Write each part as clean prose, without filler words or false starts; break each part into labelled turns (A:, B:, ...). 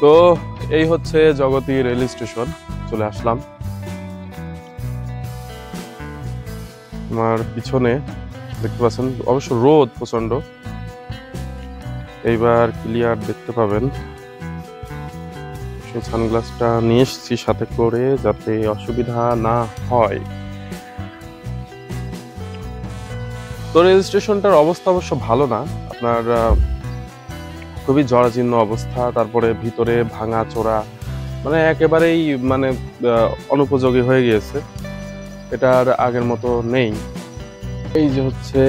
A: তো এই হচ্ছে জগতী রেল স্টেশন, চলে আসলাম। আমার পিছনে দেখতে পাচ্ছেন অবশ্য রোদ প্রচন্ড, এইবার ক্লিয়ার দেখতে পাবেন। সানগ্লাসটা নিয়ে এসেছি সাথে করে যাতে অসুবিধা না হয়। তো রেল স্টেশনটার অবস্থা অবশ্য ভালো না, আপনার খুবই জরাজীর্ণ অবস্থা, তারপরে ভিতরে ভাঙা চোরা, মানে একেবারেই মানে অনুপযোগী হয়ে গিয়েছে, এটা আর আগের মতো নেই। এই যে হচ্ছে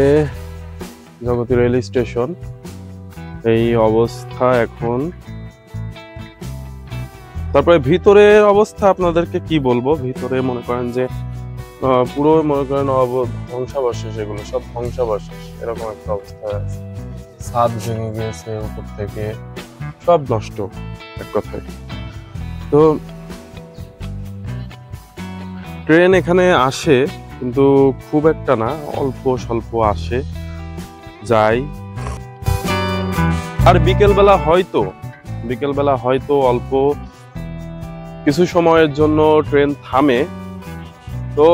A: জগতী রেল স্টেশন, এই অবস্থা এখন। তারপরে ভিতরের অবস্থা আপনাদেরকে কি বলবো, ভিতরে মনে করেন যে পুরো মনে করেন ধ্বংসাবশেষ, এগুলো সব ধ্বংসাবশেষ, এরকম একটা অবস্থা আছে। ছাদ ভেঙে গিয়েছে উপর থেকে, সব নষ্ট এক কথায়। তো ট্রেন এখানে আসে কিন্তু খুব একটা না, অল্প স্বল্প আসে যায়। আর বিকেলবেলা হয়তো অল্প কিছু সময়ের জন্য ট্রেন থামে। তো